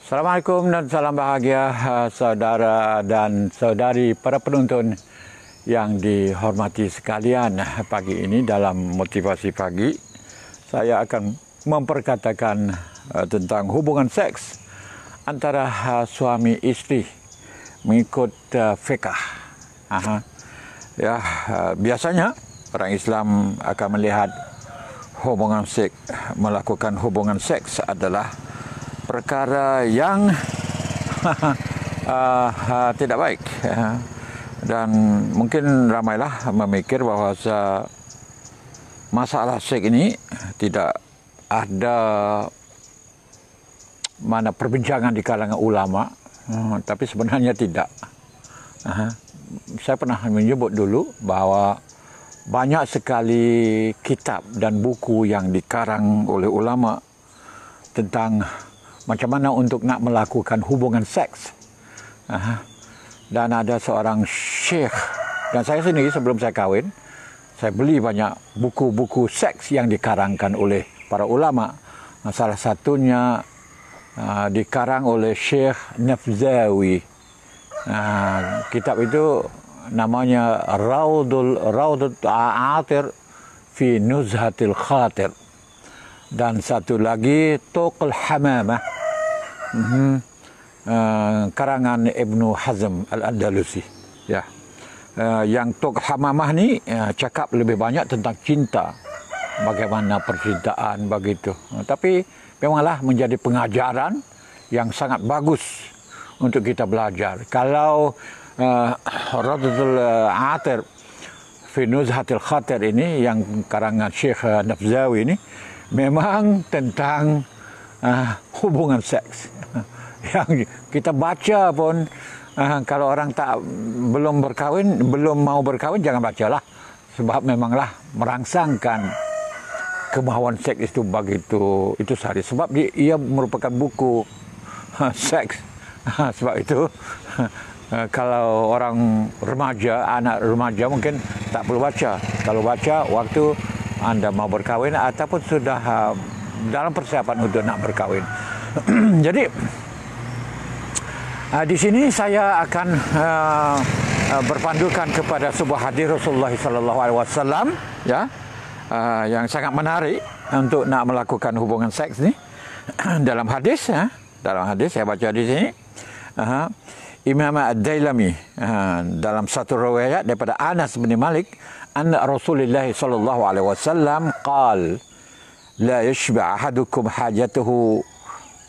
Assalamualaikum dan salam bahagia saudara dan saudari para penonton yang dihormati sekalian. Pagi ini dalam motivasi pagi saya akan memperkatakan tentang hubungan seks antara suami istri mengikut fiqh. Biasanya orang Islam akan melihat melakukan hubungan seks adalah perkara yang tidak baik, dan mungkin ramailah memikir bahawa masalah seks ini tidak ada mana perbincangan di kalangan ulama, tapi sebenarnya tidak. Saya pernah menyebut dulu bahawa banyak sekali kitab dan buku yang dikarang oleh ulama tentang macam mana untuk nak melakukan hubungan seks. Dan ada seorang syekh, dan saya sendiri sebelum saya kahwin, saya beli banyak buku-buku seks yang dikarangkan oleh para ulama. Salah satunya dikarang oleh Syekh Nafzawi. Kitab itu namanya Raudul Aatir fi Nuzhatil Khatir. Dan satu lagi Tuqul Hamamah, karangan Ibnu Hazm Al-Andalusi. Yang Tuqul Hamamah ni cakap lebih banyak tentang cinta, bagaimana percintaan begitu. Tapi memanglah menjadi pengajaran yang sangat bagus untuk kita belajar. Kalau Raudul Aatir fi Nuzhatil Khatir ini yang karangan Syekh Nafzawi ini memang tentang hubungan seks. Yang kita baca pun, kalau orang belum mau berkahwin, jangan bacalah. Sebab memanglah merangsangkan kemahuan seks itu begitu sehari. Sebab ia merupakan buku seks. Sebab itu kalau orang remaja, anak remaja mungkin tak perlu baca. Kalau baca waktu Anda mau berkahwin ataupun sudah dalam persiapan untuk nak berkahwin. Jadi di sini saya akan berpandukan kepada sebuah hadis Rasulullah sallallahu alaihi wasallam, yang sangat menarik untuk nak melakukan hubungan seks ni. Dalam hadis saya baca di sini, Imam Ad-Dailami dalam satu riwayat daripada Anas bin Malik, anna Rasulullah sallallahu alaihi wasallam qala la yashba' ahadukum hajatuhu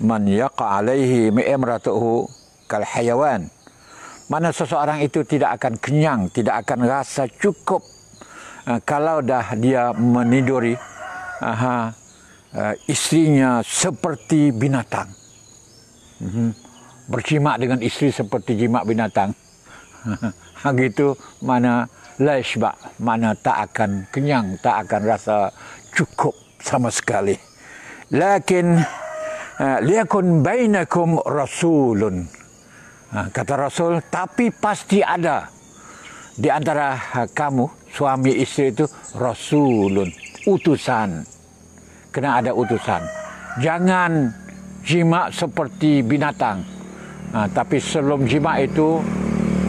man yaqa alaihi imratuhu kal hayawan. Mana seseorang itu tidak akan kenyang, tidak akan rasa cukup kalau dah dia meniduri istrinya seperti binatang. Berjimat dengan isteri seperti jimat binatang. Gitu, mana la yashba', mana tak akan kenyang, tak akan rasa cukup sama sekali. Lakin liyakun bainakum rasulun. Kata Rasul, tapi pasti ada di antara kamu, suami isteri itu, rasulun, utusan. Kena ada utusan. Jangan jimat seperti binatang. Tapi sebelum jimat itu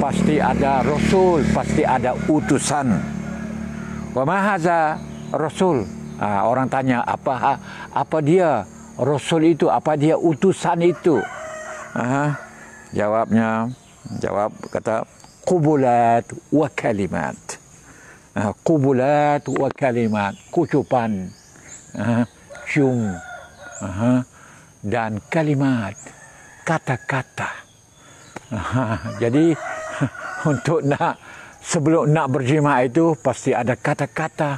pasti ada rasul, pasti ada utusan. Wa ma hadza rasul? Orang tanya, apa dia rasul itu, apa dia utusan itu? Jawab kata qubulat wa kalimat. Qubulat wa kalimat, kucupan, cium, dan kalimat, kata-kata. Jadi untuk sebelum nak berjima itu pasti ada kata-kata,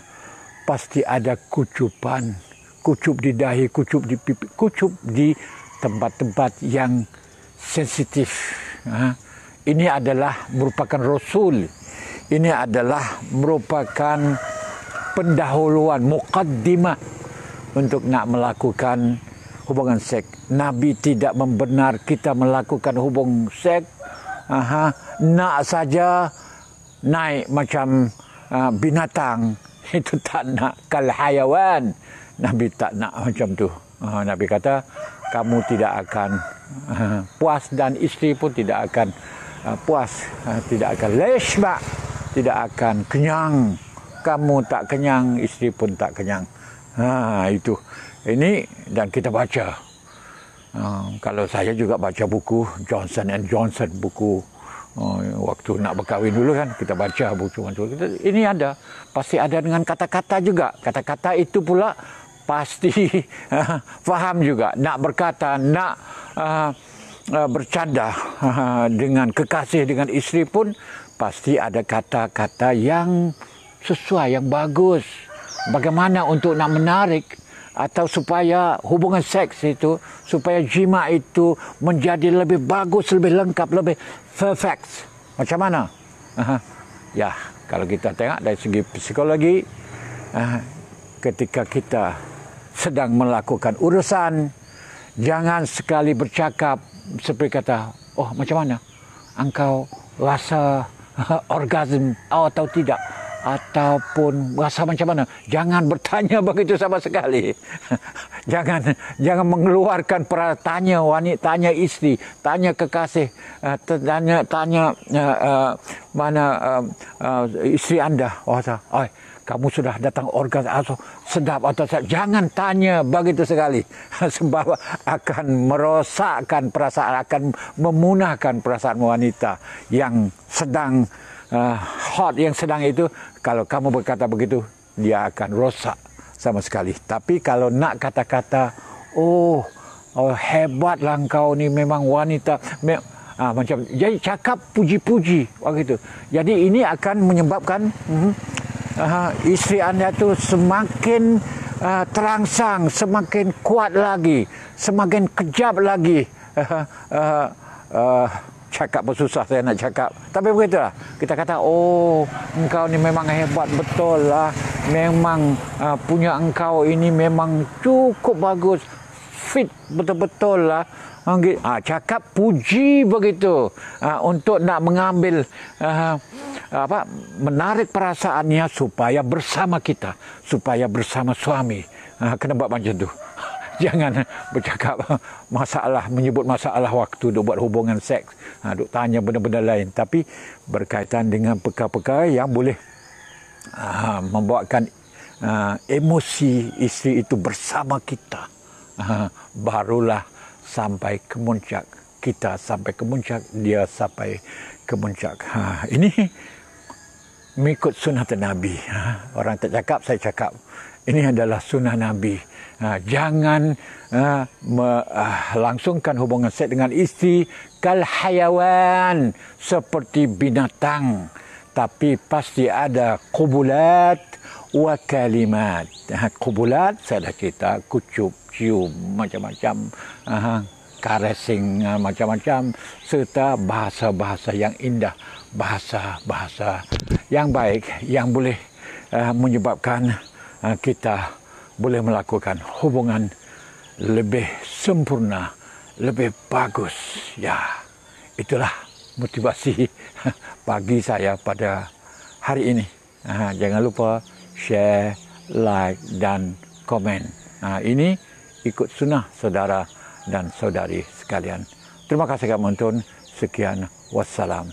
pasti ada kucupan, kucup di dahi, kucup di pipi, kucup di tempat-tempat yang sensitif. Ini adalah merupakan rasul. Ini adalah merupakan pendahuluan, muqaddimah untuk nak melakukan hubungan seks. Nabi tidak membenar kita melakukan hubungan seks nak saja naik macam binatang. Itu tak nak, kal hayawan. Nabi tak nak macam tu. Nabi kata, kamu tidak akan puas dan isteri pun tidak akan puas, tidak akan leshba, tidak akan kenyang. Kamu tak kenyang, isteri pun tak kenyang. Itu. Ini dan kita baca. Kalau saya juga baca buku Johnson and Johnson, buku waktu nak berkahwin dulu kan, kita baca buku ini ada, pasti ada dengan kata-kata juga. Kata-kata itu pula pasti faham juga. Nak berkata, nak bercanda dengan kekasih, dengan isteri pun pasti ada kata-kata yang sesuai, yang bagus. Bagaimana untuk nak menarik atau supaya hubungan seks itu, supaya jima itu menjadi lebih bagus, lebih lengkap, lebih perfect. Macam mana? Ya, kalau kita tengok dari segi psikologi, ketika kita sedang melakukan urusan, jangan sekali bercakap seperti kata, oh macam mana? Engkau rasa orgasm atau tidak? Ataupun rasa macam mana? Jangan bertanya begitu sama sekali. Jangan mengeluarkan tanya wanita, tanya isteri, tanya kekasih, tanya mana isteri anda. Kamu sudah datang orgasm atau sedap atau sedap. Jangan tanya begitu sekali. Sebab akan merosakkan perasaan, akan memunahkan perasaan wanita yang sedang hot, yang sedang itu. Kalau kamu berkata begitu, dia akan rosak sama sekali. Tapi kalau nak kata-kata, oh hebatlah engkau ni, memang wanita, macam jadi cakap puji-puji begitu. Jadi ini akan menyebabkan isteri anda tu semakin terangsang, semakin kuat lagi, semakin kejap lagi. Cakap bersusah saya nak cakap. Tapi begitulah. Kita kata, oh engkau ni memang hebat betul lah. Memang punya engkau ini memang cukup bagus. Fit betul-betul lah. Cakap puji begitu. Untuk nak mengambil, menarik perasaannya supaya bersama kita. Supaya bersama suami. Kena buat macam tu. Jangan bercakap masalah, menyebut masalah waktu duk buat hubungan seks, duk tanya benda-benda lain. Tapi berkaitan dengan perkara-perkara yang boleh membawakan emosi isteri itu bersama kita. Barulah sampai ke puncak. Kita sampai ke puncak, dia sampai ke puncak. Ini mengikut sunnah Nabi. Orang tak cakap, saya cakap. Ini adalah sunnah Nabi. Jangan langsungkan hubungan seks dengan isteri kal hayawan, seperti binatang. Tapi pasti ada qubulat wa kalimat. Qubulat saya dah cerita, kucup, cium, macam-macam, caressing, macam-macam, serta bahasa-bahasa yang indah, bahasa-bahasa yang baik yang boleh menyebabkan kita boleh melakukan hubungan lebih sempurna, lebih bagus. Ya, itulah motivasi pagi saya pada hari ini. Jangan lupa share, like dan komen. Ini ikut sunnah saudara dan saudari sekalian. Terima kasih kerana menonton. Sekian, wassalam.